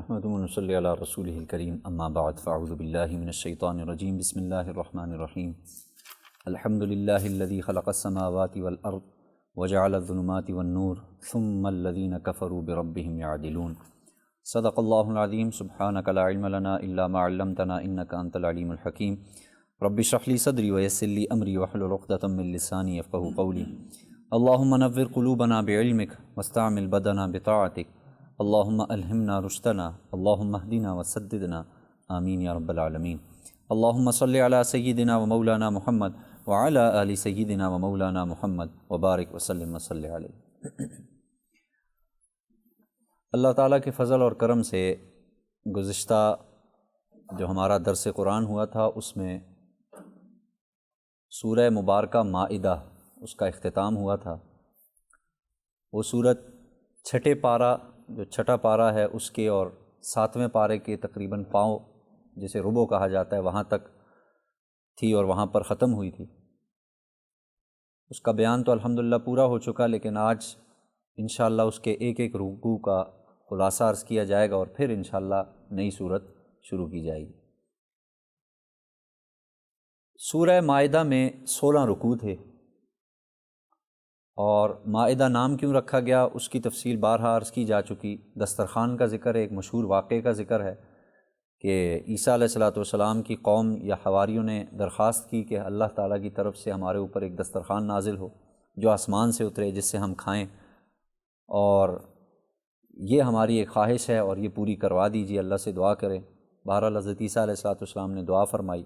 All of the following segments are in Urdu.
نحمده ونصلي على رسوله الكريم اما بعد فاعوذ بالله من الشيطان الرجيم بسم الله الرحمن الرحيم الحمد لله الذي خلق السماوات والأرض وجعل الظلمات والنور ثم الذين كفروا بربهم يعدلون صدق الله العظيم سبحانك لا علم لنا إلا ما علمتنا إنك أنت العليم الحكيم رب اشرح لي صدري ويسر لي أمري واحلل عقدة من لساني يفقهوا قولي اللهم نور قلوبنا بعلمك واستعمل بدنا بطاعتك اللهم ألهمنا رشدنا اللهم اهدنا وسددنا آمین یا رب العالمین۔ اللهم صل على سیدنا و مولانا محمد وعلى آل سیدنا و مولانا محمد وبارک وسلم وصلی علیہ۔ اللہ تعالیٰ کے فضل اور کرم سے گزشتہ جو ہمارا درس قرآن ہوا تھا اس میں سورہ مبارکہ مائدہ اس کا اختتام ہوا تھا۔ وہ سورت چھٹا پارہ ہے اس کے اور 7ویں پارے کے تقریباً پاؤں جسے ربع کہا جاتا ہے وہاں تک تھی اور وہاں پر ختم ہوئی تھی۔ اس کا بیان تو الحمدللہ پورا ہو چکا، لیکن آج انشاءاللہ اس کے ایک ایک رکوع کا خلاصہ عرض کیا جائے گا اور پھر انشاءاللہ نئی صورت شروع کی جائے گی۔ سورہ مائدہ میں 16 رکوع تھے، اور مائدہ نام کیوں رکھا گیا اس کی تفصیل بارہا عرض کی جا چکی۔ دسترخوان کا ذکر ہے، ایک مشہور واقعے کا ذکر ہے کہ عیسیٰ علیہ السلام کی قوم یا حواریوں نے درخواست کی کہ اللہ تعالیٰ کی طرف سے ہمارے اوپر ایک دسترخوان نازل ہو جو آسمان سے اترے جس سے ہم کھائیں، اور یہ ہماری ایک خواہش ہے اور یہ پوری کروا دیجیے، اللہ سے دعا کریں۔ بہرحال حضرت عیسیٰ علیہ السلام نے دعا فرمائی،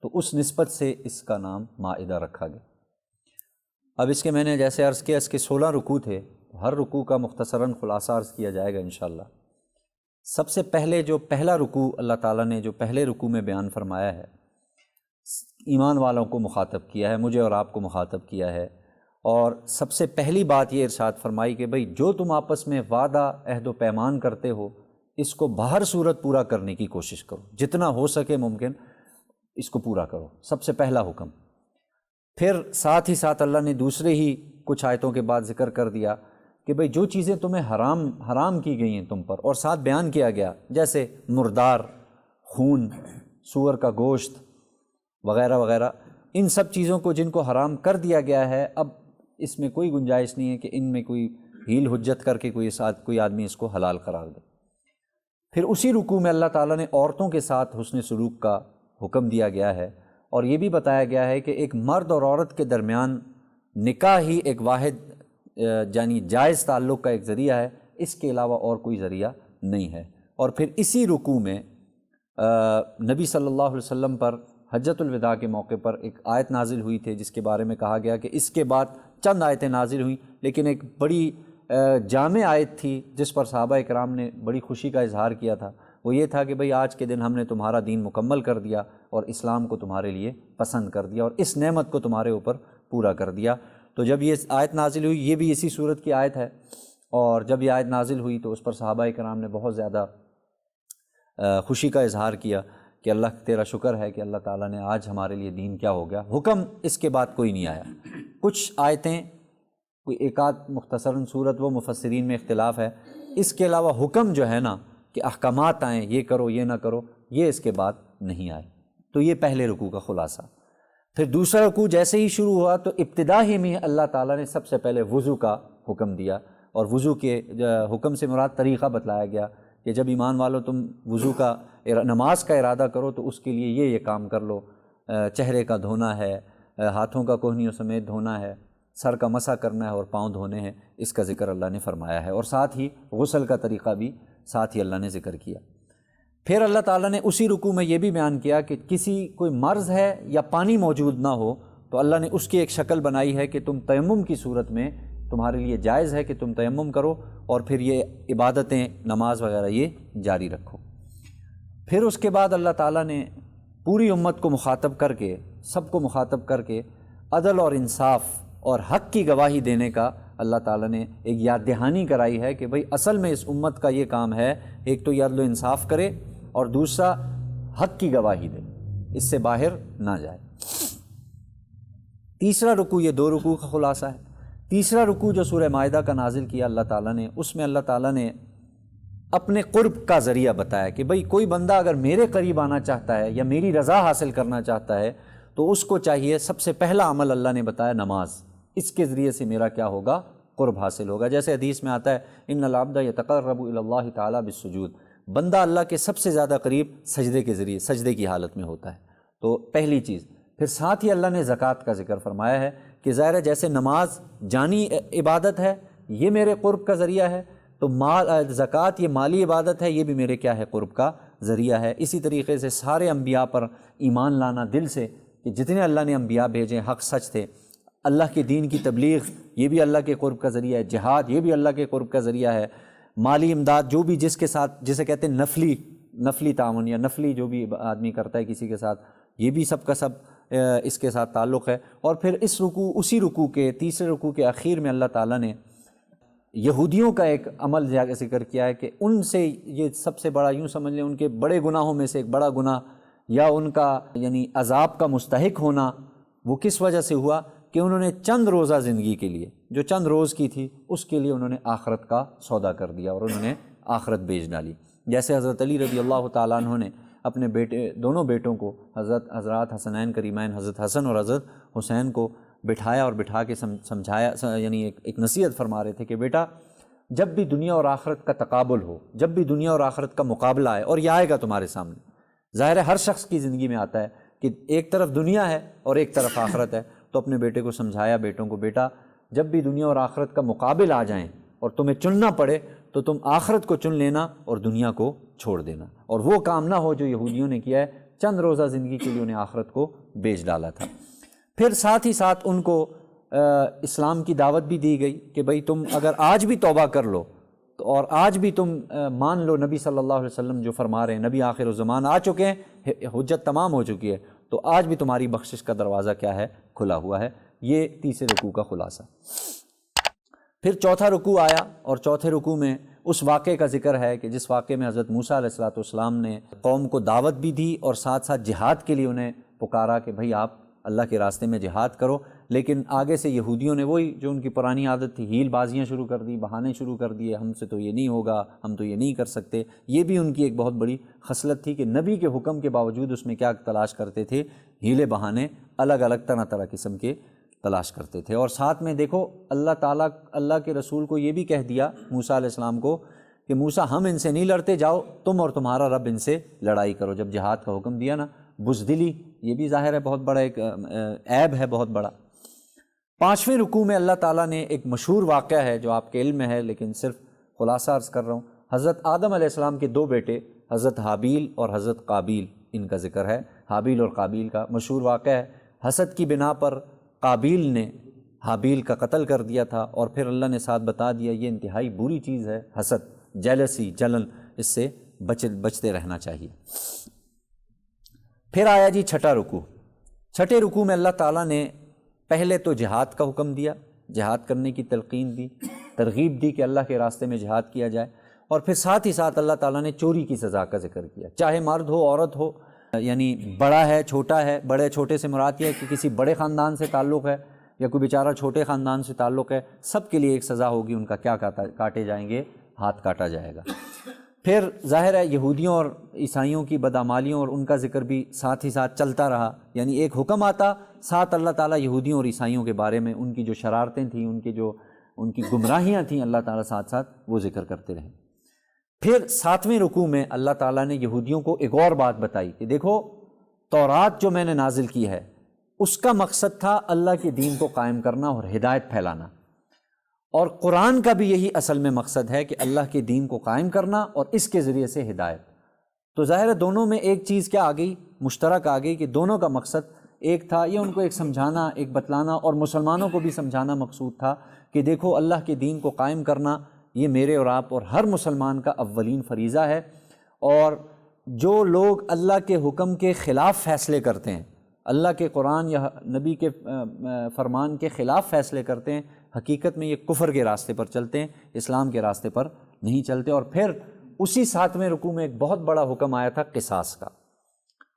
تو اس نسبت سے اس کا نام مائدہ رکھا گیا۔ اب اس کے میں نے جیسے عرض کیا اس کے 16 رکوع تھے، ہر رکوع کا مختصراً خلاصہ عرض کیا جائے گا انشاءاللہ۔ سب سے پہلے جو پہلا رکوع اللہ تعالیٰ نے جو پہلے رکوع میں بیان فرمایا ہے، ایمان والوں کو مخاطب کیا ہے، مجھے اور آپ کو مخاطب کیا ہے، اور سب سے پہلی بات یہ ارشاد فرمائی کہ بھئی جو تم آپس میں وعدہ عہد و پیمان کرتے ہو اس کو بہر صورت پورا کرنے کی کوشش کرو، جتنا ہو سکے ممکن اس کو پورا کرو، سب سے پہلا حکم۔ پھر ساتھ ہی ساتھ اللہ نے دوسرے ہی کچھ آیتوں کے بعد ذکر کر دیا کہ بھئی جو چیزیں تمہیں حرام کی گئی ہیں تم پر، اور ساتھ بیان کیا گیا جیسے مردار، خون، سور کا گوشت وغیرہ وغیرہ، ان سب چیزوں کو جن کو حرام کر دیا گیا ہے، اب اس میں کوئی گنجائش نہیں ہے کہ ان میں کوئی ہیل حجت کر کے کوئی آدمی اس کو حلال قرار دے۔ پھر اسی رکوع میں اللہ تعالیٰ نے عورتوں کے ساتھ حسن سلوک کا حکم دیا گیا ہے، اور یہ بھی بتایا گیا ہے کہ ایک مرد اور عورت کے درمیان نکاح ہی ایک واحد یعنی جائز تعلق کا ایک ذریعہ ہے، اس کے علاوہ اور کوئی ذریعہ نہیں ہے۔ اور پھر اسی رکوع میں نبی صلی اللہ علیہ وسلم پر حجۃ الوداع کے موقع پر ایک آیت نازل ہوئی تھی جس کے بارے میں کہا گیا کہ اس کے بعد چند آیتیں نازل ہوئیں، لیکن ایک بڑی جامع آیت تھی جس پر صحابہ اکرام نے بڑی خوشی کا اظہار کیا تھا، وہ یہ تھا کہ بھئی آج کے دن ہم نے تمہارا دین مکمل کر دیا اور اسلام کو تمہارے لیے پسند کر دیا اور اس نعمت کو تمہارے اوپر پورا کر دیا۔ تو جب یہ آیت نازل ہوئی، یہ بھی اسی صورت کی آیت ہے، اور جب یہ آیت نازل ہوئی تو اس پر صحابہ کرام نے بہت زیادہ خوشی کا اظہار کیا کہ اللہ تیرا شکر ہے کہ اللہ تعالیٰ نے آج ہمارے لیے دین کیا ہو گیا۔ حکم اس کے بعد کوئی نہیں آیا، کچھ آیتیں کوئی ایک آدھ مختصراً صورت وہ مفسرین میں اختلاف ہے، اس کے علاوہ حکم جو ہے نا کہ احکامات آئیں یہ کرو یہ نہ کرو، یہ اس کے بعد نہیں آئے۔ تو یہ پہلے رکوع کا خلاصہ۔ پھر دوسرا رکوع جیسے ہی شروع ہوا تو ابتدا ہی میں اللہ تعالیٰ نے سب سے پہلے وضو کا حکم دیا، اور وضو کے حکم سے مراد طریقہ بتلایا گیا کہ جب ایمان والو تم وضو کا نماز کا ارادہ کرو تو اس کے لیے یہ کام کر لو، چہرے کا دھونا ہے، ہاتھوں کا کوہنیوں سمیت دھونا ہے، سر کا مسح کرنا ہے اور پاؤں دھونے ہیں، اس کا ذکر اللہ نے فرمایا ہے، اور ساتھ ہی غسل کا طریقہ بھی ساتھ ہی اللہ نے ذکر کیا۔ پھر اللہ تعالیٰ نے اسی رکوع میں یہ بھی بیان کیا کہ کوئی مرض ہے یا پانی موجود نہ ہو تو اللہ نے اس کی ایک شکل بنائی ہے کہ تم تیمم کی صورت میں تمہارے لیے جائز ہے کہ تم تیمم کرو، اور پھر یہ عبادتیں نماز وغیرہ یہ جاری رکھو۔ پھر اس کے بعد اللہ تعالیٰ نے پوری امت کو مخاطب کر کے، سب کو مخاطب کر کے عدل اور انصاف اور حق کی گواہی دینے کا اللہ تعالیٰ نے ایک یاد دہانی کرائی ہے کہ بھئی اصل میں اس امت کا یہ کام ہے، ایک تو یہ عدل و انصاف کرے اور دوسرا حق کی گواہی دے، اس سے باہر نہ جائے۔ تیسرا رکوع، یہ 2 رکوع کا خلاصہ ہے۔ تیسرا رکوع جو سورہ مائدہ کا نازل کیا اللہ تعالیٰ نے، اس میں اللہ تعالیٰ نے اپنے قرب کا ذریعہ بتایا کہ بھئی کوئی بندہ اگر میرے قریب آنا چاہتا ہے یا میری رضا حاصل کرنا چاہتا ہے تو اس کو چاہیے، سب سے پہلا عمل اللہ نے بتایا نماز، اس کے ذریعے سے میرا کیا ہوگا؟ قرب حاصل ہوگا۔ جیسے حدیث میں آتا ہے ان العبد یتقرب الی اللہ تعالی بالسجود، بندہ اللہ کے سب سے زیادہ قریب سجدے کے ذریعے، سجدے کی حالت میں ہوتا ہے۔ تو پہلی چیز، پھر ساتھ ہی اللہ نے زکوٰۃ کا ذکر فرمایا ہے کہ ظاہر ہے جیسے نماز جانی عبادت ہے، یہ میرے قرب کا ذریعہ ہے، تو زکوٰۃ یہ مالی عبادت ہے، یہ بھی میرے کیا ہے؟ قرب کا ذریعہ ہے۔ اسی طریقے سے سارے انبیاء پر ایمان لانا دل سے، کہ جتنے اللہ نے انبیاء بھیجے حق سچ تھے، اللہ کے دین کی تبلیغ یہ بھی اللہ کے قرب کا ذریعہ ہے، جہاد یہ بھی اللہ کے قرب کا ذریعہ ہے، مالی امداد جو بھی جس کے ساتھ، جسے کہتے ہیں نفلی تعاون یا نفلی جو بھی آدمی کرتا ہے کسی کے ساتھ، یہ بھی سب کا سب اس کے ساتھ تعلق ہے۔ اور پھر اسی رکوع کے تیسرے رکوع کے اخیر میں اللہ تعالیٰ نے یہودیوں کا ایک عمل ذکر کیا ہے کہ ان سے یہ سب سے بڑا، یوں سمجھ لیں ان کے بڑے گناہوں میں سے ایک بڑا گناہ یا ان کا یعنی عذاب کا مستحق ہونا، وہ کس وجہ سے ہوا؟ کہ انہوں نے چند روزہ زندگی کے لیے، جو چند روز کی تھی اس کے لیے انہوں نے آخرت کا سودا کر دیا اور انہوں نے آخرت بیچ ڈالی۔ جیسے حضرت علی رضی اللہ تعالیٰ عنہ نے اپنے دونوں بیٹوں کو، حضرات حسنین کریمین حضرت حسن اور حضرت حسین کو بٹھایا اور بٹھا کے سمجھایا، یعنی ایک نصیحت فرما رہے تھے کہ بیٹا جب بھی دنیا اور آخرت کا تقابل ہو، جب بھی دنیا اور آخرت کا مقابلہ آئے، اور یہ آئے گا تمہارے سامنے، ظاہر ہے ہر شخص کی زندگی میں آتا ہے کہ ایک طرف دنیا ہے اور ایک طرف آخرت ہے، تو اپنے بیٹے کو سمجھایا، بیٹوں کو، بیٹا جب بھی دنیا اور آخرت کا مقابل آ جائیں اور تمہیں چننا پڑے تو تم آخرت کو چن لینا اور دنیا کو چھوڑ دینا، اور وہ کام نہ ہو جو یہودیوں نے کیا ہے، چند روزہ زندگی کے لیے انہیں آخرت کو بیچ ڈالا تھا۔ پھر ساتھ ہی ساتھ ان کو اسلام کی دعوت بھی دی گئی کہ بھئی تم اگر آج بھی توبہ کر لو اور آج بھی تم مان لو نبی صلی اللہ علیہ وسلم جو فرما رہے ہیں، نبی آخر الزمان آ چکے ہیں، حجت تمام ہو چکی ہے، تو آج بھی تمہاری بخشش کا دروازہ کیا ہے؟ کھلا ہوا ہے۔ یہ تیسرے رکوع کا خلاصہ۔ پھر چوتھا رکوع آیا، اور چوتھے رکوع میں اس واقعے کا ذکر ہے کہ جس واقعے میں حضرت موسیٰ علیہ السلام نے قوم کو دعوت بھی دی اور ساتھ ساتھ جہاد کے لیے انہیں پکارا کہ بھئی آپ اللہ کے راستے میں جہاد کرو، لیکن آگے سے یہودیوں نے وہی جو ان کی پرانی عادت تھی، ہیل بازیاں شروع کر دی، بہانے شروع کر دیے، ہم سے تو یہ نہیں ہوگا، ہم تو یہ نہیں کر سکتے۔ یہ بھی ان کی ایک بہت بڑی خصلت تھی کہ نبی کے حکم کے باوجود اس میں کیا تلاش کرتے تھے؟ ہیلے بہانے الگ الگ طرح قسم کے تلاش کرتے تھے۔ اور ساتھ میں دیکھو اللہ تعالیٰ اللہ کے رسول کو یہ بھی کہہ دیا موسیٰ علیہ السلام کو کہ موسیٰ ہم ان سے نہیں لڑتے، جاؤ تم اور تمہارا رب ان سے لڑائی کرو۔ جب جہاد کا حکم دیا نا، بزدلی یہ بھی ظاہر ہے بہت بڑا ایک عیب ہے بہت بڑا۔ پانچویں رکوع میں اللہ تعالیٰ نے ایک مشہور واقعہ ہے جو آپ کے علم میں ہے لیکن صرف خلاصہ عرض کر رہا ہوں، حضرت آدم علیہ السلام کے دو بیٹے حضرت حابیل اور حضرت قابیل، ان کا ذکر ہے، حابیل اور قابیل کا مشہور واقعہ ہے۔ حسد کی بنا پر قابیل نے حابیل کا قتل کر دیا تھا، اور پھر اللہ نے ساتھ بتا دیا یہ انتہائی بری چیز ہے، حسد، جیلسی، جلن، اس سے بچتے رہنا چاہیے۔ پھر آیا جی چھٹا رکوع۔ چھٹے رکوع میں اللہ تعالیٰ نے پہلے تو جہاد کا حکم دیا، جہاد کرنے کی تلقین دی، ترغیب دی کہ اللہ کے راستے میں جہاد کیا جائے، اور پھر ساتھ ہی ساتھ اللہ تعالیٰ نے چوری کی سزا کا ذکر کیا، چاہے مرد ہو عورت ہو، یعنی بڑا ہے چھوٹا ہے، بڑے چھوٹے سے مراد یہ ہے کہ کسی بڑے خاندان سے تعلق ہے یا کوئی بیچارہ چھوٹے خاندان سے تعلق ہے، سب کے لیے ایک سزا ہوگی، ان کا کیا کاٹے جائیں گے؟ ہاتھ کاٹا جائے گا۔ پھر ظاہر ہے یہودیوں اور عیسائیوں کی بدعمالیوں اور ان کا ذکر بھی ساتھ ہی ساتھ چلتا رہا، یعنی ایک حکم آتا، ساتھ اللہ تعالیٰ یہودیوں اور عیسائیوں کے بارے میں ان کی جو شرارتیں تھیں، ان کی گمراہیاں تھیں، اللہ تعالیٰ ساتھ ساتھ وہ ذکر کرتے رہے۔ پھر ساتویں رکوع میں اللہ تعالیٰ نے یہودیوں کو ایک اور بات بتائی کہ دیکھو تورات جو میں نے نازل کی ہے اس کا مقصد تھا اللہ کے دین کو قائم کرنا اور ہدایت پھیلانا، اور قرآن کا بھی یہی اصل میں مقصد ہے کہ اللہ کے دین کو قائم کرنا اور اس کے ذریعے سے ہدایت۔ تو ظاہر ہے دونوں میں ایک چیز کیا آ گئی؟ مشترک آ گئی کہ دونوں کا مقصد ایک تھا، یہ ان کو ایک سمجھانا، ایک بتلانا، اور مسلمانوں کو بھی سمجھانا مقصود تھا کہ دیکھو اللہ کے دین کو قائم کرنا یہ میرے اور آپ اور ہر مسلمان کا اولین فریضہ ہے، اور جو لوگ اللہ کے حکم کے خلاف فیصلے کرتے ہیں، اللہ کے قرآن یا نبی کے فرمان کے خلاف فیصلے کرتے ہیں، حقیقت میں یہ کفر کے راستے پر چلتے ہیں، اسلام کے راستے پر نہیں چلتے۔ اور پھر اسی ساتویں رکوع میں ایک بہت بڑا حکم آیا تھا قصاص کا۔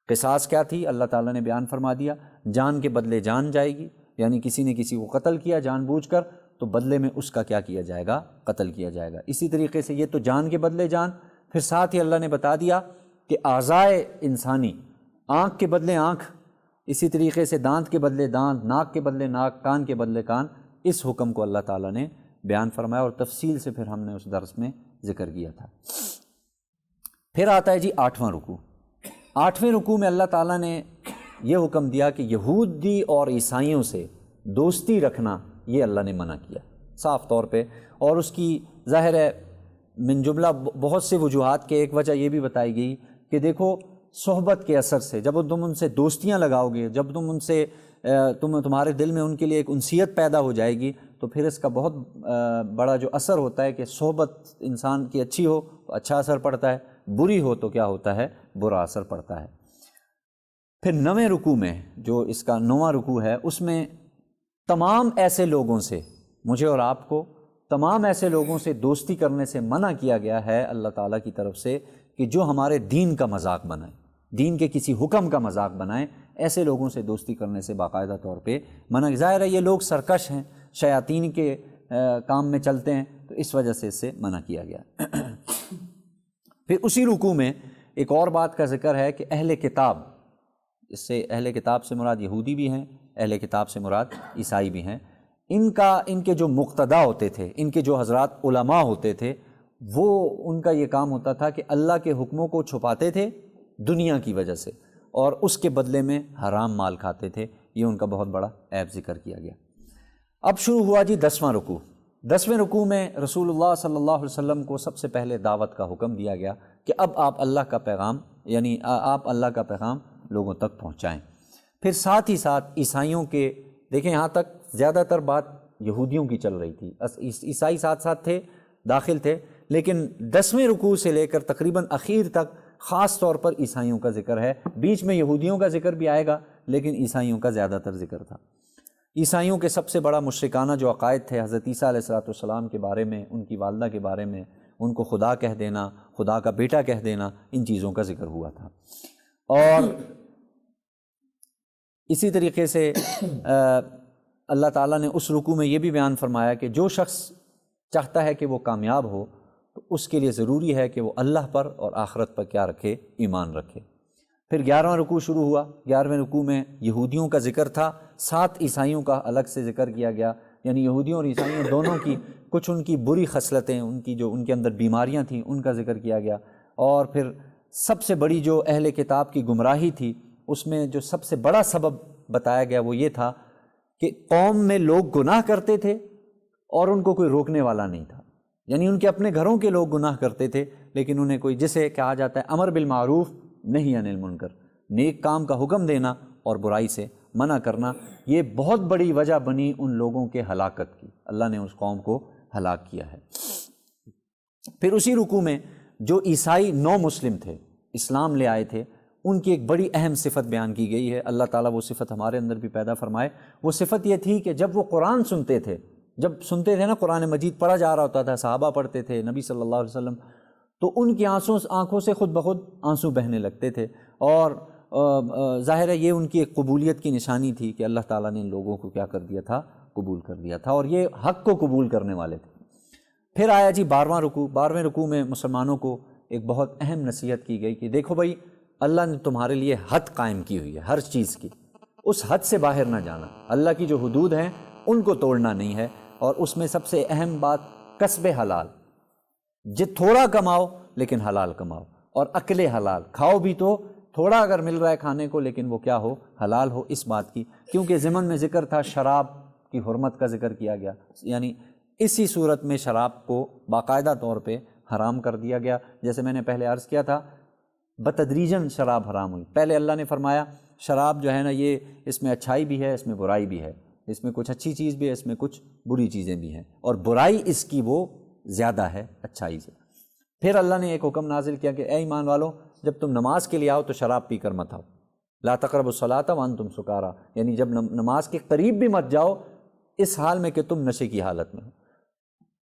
قصاص کیا تھی؟ اللہ تعالیٰ نے بیان فرما دیا، جان کے بدلے جان جائے گی، یعنی کسی نے کسی کو قتل کیا جان بوجھ کر تو بدلے میں اس کا کیا کیا جائے گا؟ قتل کیا جائے گا۔ اسی طریقے سے یہ تو جان کے بدلے جان، پھر ساتھ ہی اللہ نے بتا دیا کہ اعضائے انسانی، آنکھ کے بدلے آنکھ، اسی طریقے سے دانت کے بدلے دانت، ناک کے بدلے ناک، کان کے بدلے کان، اس حکم کو اللہ تعالیٰ نے بیان فرمایا اور تفصیل سے پھر ہم نے اس درس میں ذکر کیا تھا۔ پھر آتا ہے جی 8واں رکوع۔ 8ویں رکوع میں اللہ تعالیٰ نے یہ حکم دیا کہ یہودی اور عیسائیوں سے دوستی رکھنا یہ اللہ نے منع کیا صاف طور پہ، اور اس کی ظاہر ہے من جملہ بہت سے وجوہات کے ایک وجہ یہ بھی بتائی گئی کہ دیکھو صحبت کے اثر سے جب تم ان سے دوستیاں لگاؤ گے، جب تم ان سے تمہارے دل میں ان کے لیے ایک انسیت پیدا ہو جائے گی، تو پھر اس کا بہت بڑا جو اثر ہوتا ہے کہ صحبت انسان کی اچھی ہو تو اچھا اثر پڑتا ہے، بری ہو تو کیا ہوتا ہے، برا اثر پڑتا ہے۔ پھر 9ویں رکوع میں جو اس کا 9واں رکوع ہے، اس میں تمام ایسے لوگوں سے، مجھے اور آپ کو تمام ایسے لوگوں سے دوستی کرنے سے منع کیا گیا ہے اللہ تعالیٰ کی طرف سے کہ جو ہمارے دین کا مذاق بنائیں، دین کے کسی حکم کا مذاق بنائیں، ایسے لوگوں سے دوستی کرنے سے باقاعدہ طور پہ منع۔ ظاہر ہے یہ لوگ سرکش ہیں، شیاطین کے کام میں چلتے ہیں، تو اس وجہ سے اس سے منع کیا گیا۔ پھر اسی رکوع میں ایک اور بات کا ذکر ہے کہ اہل کتاب، اس سے اہل کتاب سے مراد یہودی بھی ہیں، اہل کتاب سے مراد عیسائی بھی ہیں، ان کے جو مقتدا ہوتے تھے، ان کے جو حضرات علماء ہوتے تھے، وہ ان کا یہ کام ہوتا تھا کہ اللہ کے حکموں کو چھپاتے تھے دنیا کی وجہ سے، اور اس کے بدلے میں حرام مال کھاتے تھے۔ یہ ان کا بہت بڑا عیب ذکر کیا گیا۔ اب شروع ہوا جی 10واں رکوع۔ 10ویں رکوع میں رسول اللہ صلی اللہ علیہ وسلم کو سب سے پہلے دعوت کا حکم دیا گیا کہ اب آپ اللہ کا پیغام، یعنی آپ اللہ کا پیغام لوگوں تک پہنچائیں۔ پھر ساتھ ہی ساتھ عیسائیوں کے، دیکھیں یہاں تک زیادہ تر بات یہودیوں کی چل رہی تھی، عیسائی ساتھ ساتھ تھے، داخل تھے، لیکن 10ویں رکوع سے لے کر تقریباً اخیر تک خاص طور پر عیسائیوں کا ذکر ہے۔ بیچ میں یہودیوں کا ذکر بھی آئے گا، لیکن عیسائیوں کا زیادہ تر ذکر تھا۔ عیسائیوں کے سب سے بڑا مشرکانہ جو عقائد تھے حضرت عیسیٰ علیہ السلام کے بارے میں، ان کی والدہ کے بارے میں، ان کو خدا کہہ دینا، خدا کا بیٹا کہہ دینا، ان چیزوں کا ذکر ہوا تھا۔ اور اسی طریقے سے اللہ تعالیٰ نے اس رکوع میں یہ بھی بیان فرمایا کہ جو شخص چاہتا ہے کہ وہ کامیاب ہو تو اس کے لیے ضروری ہے کہ وہ اللہ پر اور آخرت پر کیا رکھے، ایمان رکھے۔ پھر 11واں رکوع شروع ہوا۔ 11ویں رکوع میں یہودیوں کا ذکر تھا، ساتھ عیسائیوں کا الگ سے ذکر کیا گیا، یعنی یہودیوں اور عیسائیوں دونوں کی کچھ ان کی بری خصلتیں، ان کی جو ان کے اندر بیماریاں تھیں، ان کا ذکر کیا گیا۔ اور پھر سب سے بڑی جو اہل کتاب کی گمراہی تھی، اس میں جو سب سے بڑا سبب بتایا گیا وہ یہ تھا کہ قوم میں لوگ گناہ کرتے تھے اور ان کو کوئی روکنے والا نہیں تھا، یعنی ان کے اپنے گھروں کے لوگ گناہ کرتے تھے، لیکن انہیں کوئی، جسے کہا جاتا ہے امر بالمعروف نہی عن المنکر، نیک کام کا حکم دینا اور برائی سے منع کرنا، یہ بہت بڑی وجہ بنی ان لوگوں کے ہلاکت کی۔ اللہ نے اس قوم کو ہلاک کیا ہے۔ پھر اسی رکوع میں جو عیسائی نو مسلم تھے، اسلام لے آئے تھے، ان کی ایک بڑی اہم صفت بیان کی گئی ہے۔ اللہ تعالیٰ وہ صفت ہمارے اندر بھی پیدا فرمائے۔ وہ صفت یہ تھی کہ جب وہ قرآن سنتے تھے، جب سنتے تھے نا قرآن مجید پڑھا جا رہا ہوتا تھا، صحابہ پڑھتے تھے، نبی صلی اللہ علیہ وسلم، تو ان کی آنکھوں سے خود بخود آنسو بہنے لگتے تھے، اور ظاہر ہے یہ ان کی ایک قبولیت کی نشانی تھی کہ اللہ تعالیٰ نے ان لوگوں کو کیا کر دیا تھا، قبول کر دیا تھا، اور یہ حق کو قبول کرنے والے تھے۔ پھر آیا جی 12واں رکوع۔ 12ویں رکوع میں مسلمانوں کو ایک بہت اہم نصیحت کی گئی کہ دیکھو بھائی، اللہ نے تمہارے لیے حد قائم کی ہوئی ہے ہر چیز کی، اس حد سے باہر نہ جانا، اللہ کی جو حدود ہیں ان کو توڑنا نہیں ہے، اور اس میں سب سے اہم بات کسب حلال، تھوڑا کماؤ لیکن حلال کماؤ، اور اکل حلال، کھاؤ بھی تو تھوڑا اگر مل رہا ہے کھانے کو لیکن وہ کیا ہو، حلال ہو، اس بات کی، کیونکہ ضمن میں ذکر تھا شراب کی حرمت کا ذکر کیا گیا، یعنی اسی صورت میں شراب کو باقاعدہ طور پہ حرام کر دیا گیا۔ جیسے میں نے پہلے عرض کیا تھا، بتدریجاً شراب حرام ہوئی۔ پہلے اللہ نے فرمایا شراب جو ہے نا، یہ اس میں اچھائی بھی ہے، اس میں برائی بھی ہے، اس میں کچھ اچھی چیز بھی ہے، اس میں کچھ بری چیزیں بھی ہیں، اور برائی اس کی وہ زیادہ ہے اچھائی سے۔ پھر اللہ نے ایک حکم نازل کیا کہ اے ایمان والو، جب تم نماز کے لیے آؤ تو شراب پی کر مت آؤ، لا تقربوا الصلاۃ وانتم سکارا، یعنی جب نماز کے قریب بھی مت جاؤ اس حال میں کہ تم نشے کی حالت میں ہو۔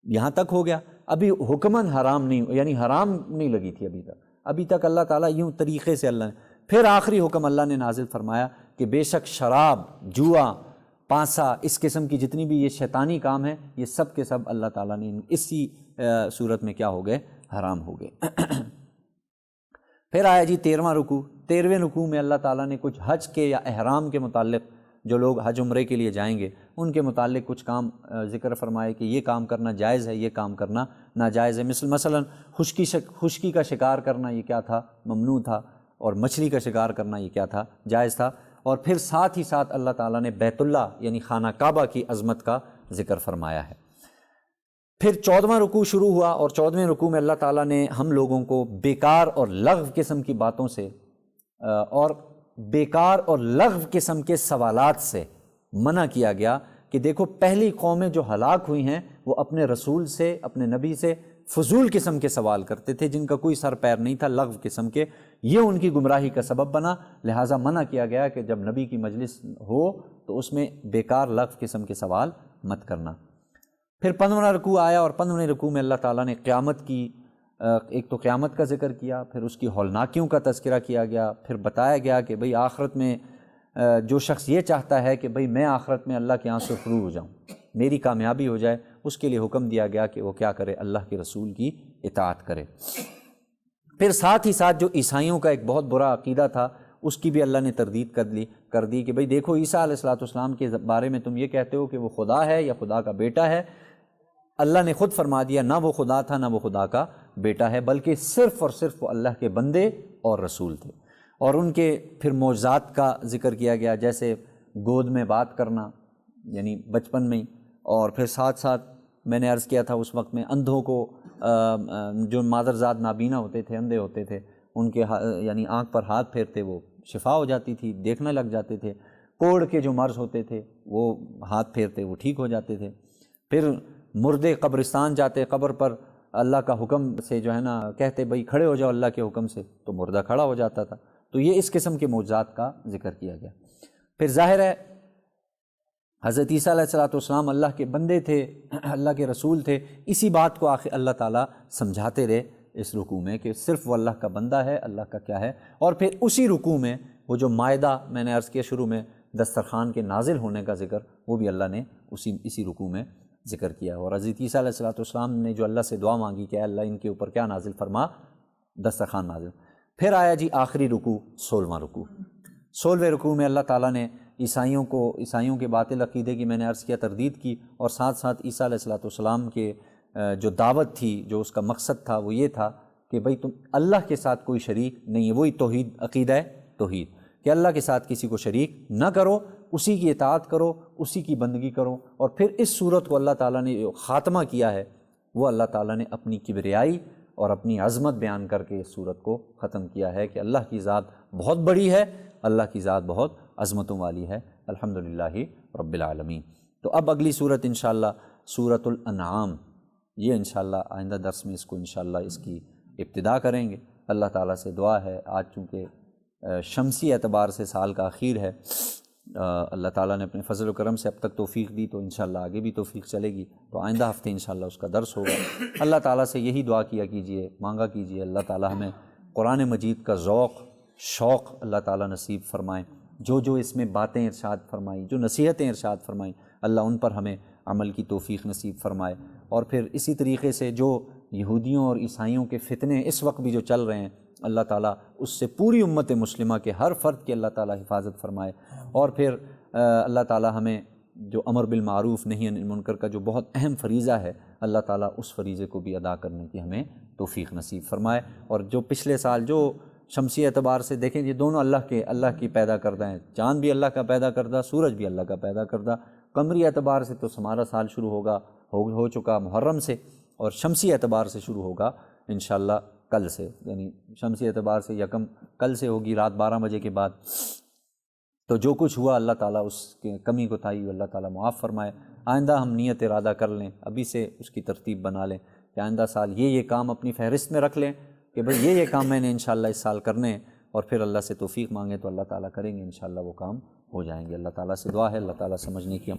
یہاں تک ہو گیا، ابھی حکماً حرام نہیں، یعنی حرام نہیں لگی تھی ابھی تک اللہ تعالیٰ یوں طریقے سے اللہ نے، پھر آخری حکم اللہ نے نازل فرمایا کہ بے شک شراب، جوا، پانسا، اس قسم کی جتنی بھی یہ شیطانی کام ہیں، یہ سب کے سب اللہ تعالیٰ نے اسی صورت میں کیا ہو گئے، حرام ہو گئے۔ پھر آیا جی 13واں رکوع۔ 13ویں رکوع میں اللہ تعالیٰ نے کچھ حج کے یا احرام کے متعلق، جو لوگ حج عمرے کے لیے جائیں گے ان کے متعلق کچھ کام ذکر فرمائے کہ یہ کام کرنا جائز ہے، یہ کام کرنا ناجائز ہے۔ مثلا خشکی کا شکار کرنا یہ کیا تھا؟ ممنوع تھا، اور مچھلی کا شکار کرنا یہ کیا تھا؟ جائز تھا۔ اور پھر ساتھ ہی ساتھ اللہ تعالیٰ نے بیت اللہ یعنی خانہ کعبہ کی عظمت کا ذکر فرمایا ہے۔ پھر 14واں رکوع شروع ہوا، اور 14ویں رکوع میں اللہ تعالیٰ نے ہم لوگوں کو بیکار اور لغو قسم کی باتوں سے اور بیکار اور لغو قسم کے سوالات سے منع کیا گیا کہ دیکھو پہلی قومیں جو ہلاک ہوئی ہیں وہ اپنے رسول سے، اپنے نبی سے فضول قسم کے سوال کرتے تھے جن کا کوئی سر پیر نہیں تھا، لغو قسم کے، یہ ان کی گمراہی کا سبب بنا، لہٰذا منع کیا گیا کہ جب نبی کی مجلس ہو تو اس میں بیکار لغو قسم کے سوال مت کرنا۔ پھر 15واں رکوع آیا، اور 15ویں رکوع میں اللہ تعالیٰ نے قیامت کی ایک تو قیامت کا ذکر کیا، پھر اس کی ہولناکیوں کا تذکرہ کیا گیا، پھر بتایا گیا کہ بھئی آخرت میں جو شخص یہ چاہتا ہے کہ بھئی میں آخرت میں اللہ کے یہاں سے فروغ ہو جاؤں، میری کامیابی ہو جائے، اس کے لیے حکم دیا گیا کہ وہ کیا کرے؟ اللہ کے رسول کی اطاعت کرے۔ پھر ساتھ ہی ساتھ جو عیسائیوں کا ایک بہت برا عقیدہ تھا اس کی بھی اللہ نے تردید کر دی کہ بھئی دیکھو عیسیٰ علیہ السلام کے بارے میں تم یہ کہتے ہو کہ وہ خدا ہے یا خدا کا بیٹا ہے، اللہ نے خود فرما دیا نہ وہ خدا تھا نہ وہ خدا کا بیٹا ہے، بلکہ صرف اور صرف وہ اللہ کے بندے اور رسول تھے۔ اور ان کے پھر معجزات کا ذکر کیا گیا، جیسے گود میں بات کرنا یعنی بچپن میں ہی، اور پھر ساتھ ساتھ میں نے عرض کیا تھا اس وقت میں اندھوں کو جو مادرزاد نابینا ہوتے تھے، اندھے ہوتے تھے، ان کے یعنی آنکھ پر ہاتھ پھیرتے وہ شفا ہو جاتی تھی، دیکھنے لگ جاتے تھے۔ کوڑ کے جو مرض ہوتے تھے وہ ہاتھ پھیرتے وہ ٹھیک ہو جاتے تھے۔ پھر مردے قبرستان جاتے، قبر پر اللہ کا حکم سے جو ہے نا کہتے بھئی کھڑے ہو جاؤ اللہ کے حکم سے، تو مردہ کھڑا ہو جاتا تھا۔ تو یہ اس قسم کے معجزات کا ذکر کیا گیا۔ پھر ظاہر ہے حضرت عیسیٰ علیہ السلام اللہ کے بندے تھے، اللہ کے رسول تھے، اسی بات کو آخر اللہ تعالیٰ سمجھاتے رہے اس رکوع میں کہ صرف وہ اللہ کا بندہ ہے، اللہ کا کیا ہے۔ اور پھر اسی رکوع میں وہ جو مائدہ میں نے عرض کیا شروع میں دسترخوان کے نازل ہونے کا ذکر، وہ بھی اللہ نے اسی رکوع میں ذکر کیا۔ اور حضرت عیسیٰ علیہ السلام نے جو اللہ سے دعا مانگی کہ اللہ ان کے اوپر کیا نازل فرما؟ دسترخوان نازل۔ پھر آیا جی آخری رکوع، 16واں رکوع۔ 16ویں رکوع میں اللہ تعالیٰ نے عیسائیوں کے باطل عقیدے کی میں نے عرض کیا تردید کی، اور ساتھ ساتھ عیسیٰ علیہ السلام کے جو دعوت تھی، جو اس کا مقصد تھا وہ یہ تھا کہ بھئی تم اللہ کے ساتھ کوئی شریک نہیں ہے، وہی توحید، عقیدہ ہے توحید، کہ اللہ کے ساتھ کسی کو شریک نہ کرو، اسی کی اطاعت کرو، اسی کی بندگی کرو۔ اور پھر اس صورت کو اللہ تعالیٰ نے جو خاتمہ کیا ہے وہ اللہ تعالیٰ نے اپنی کبریائی اور اپنی عظمت بیان کر کے اس صورت کو ختم کیا ہے کہ اللہ کی ذات بہت بڑی ہے، اللہ کی ذات بہت عظمتوں والی ہے۔ الحمدللہ رب العالمین۔ تو اب اگلی صورت انشاءاللہ سورۃ الانعام، یہ انشاءاللہ آئندہ درس میں اس کو انشاءاللہ اس کی ابتدا کریں گے۔ اللہ تعالیٰ سے دعا ہے، آج چونکہ شمسی اعتبار سے سال کا اخیر ہے، اللہ تعالیٰ نے اپنے فضل و کرم سے اب تک توفیق دی، تو انشاءاللہ آگے بھی توفیق چلے گی، تو آئندہ ہفتے انشاءاللہ اس کا درس ہوگا۔ اللہ تعالیٰ سے یہی دعا کیا کیجئے، مانگا کیجئے، اللہ تعالیٰ ہمیں قرآن مجید کا ذوق، شوق اللہ تعالیٰ نصیب فرمائیں، جو اس میں باتیں ارشاد فرمائیں، جو نصیحتیں ارشاد فرمائیں، اللہ ان پر ہمیں عمل کی توفیق نصیب فرمائے۔ اور پھر اسی طریقے سے جو یہودیوں اور عیسائیوں کے فتنے اس وقت بھی جو چل رہے ہیں، اللہ تعالیٰ اس سے پوری امت مسلمہ کے ہر فرد کی اللہ تعالیٰ حفاظت فرمائے۔ اور پھر اللہ تعالیٰ ہمیں جو امر بالمعروف نہی عن المنکر کا جو بہت اہم فریضہ ہے، اللہ تعالیٰ اس فریضے کو بھی ادا کرنے کی ہمیں توفیق نصیب فرمائے۔ اور جو پچھلے سال جو شمسی اعتبار سے دیکھیں، یہ دونوں اللہ کی پیدا کردہ ہیں، چاند بھی اللہ کا پیدا کردہ، سورج بھی اللہ کا پیدا کردہ۔ قمری اعتبار سے تو ہمارا سال شروع ہو چکا محرم سے، اور شمسی اعتبار سے شروع ہوگا انشاءاللہ کل سے، یعنی شمسی اعتبار سے یکم کل سے ہوگی رات 12 بجے کے بعد۔ تو جو کچھ ہوا اللہ تعالیٰ اس کے کمی کوتاہی اللہ تعالیٰ معاف فرمائے۔ آئندہ ہم نیت ارادہ کر لیں، ابھی سے اس کی ترتیب بنا لیں کہ آئندہ سال یہ کام اپنی فہرست میں رکھ لیں کہ بھئی یہ کام میں نے انشاءاللہ اس سال کرنے ہیں، اور پھر اللہ سے توفیق مانگیں تو اللہ تعالیٰ کریں گے، انشاءاللہ وہ کام ہو جائیں گے۔ اللہ تعالیٰ سے دعا ہے اللہ تعالیٰ سمجھنے کی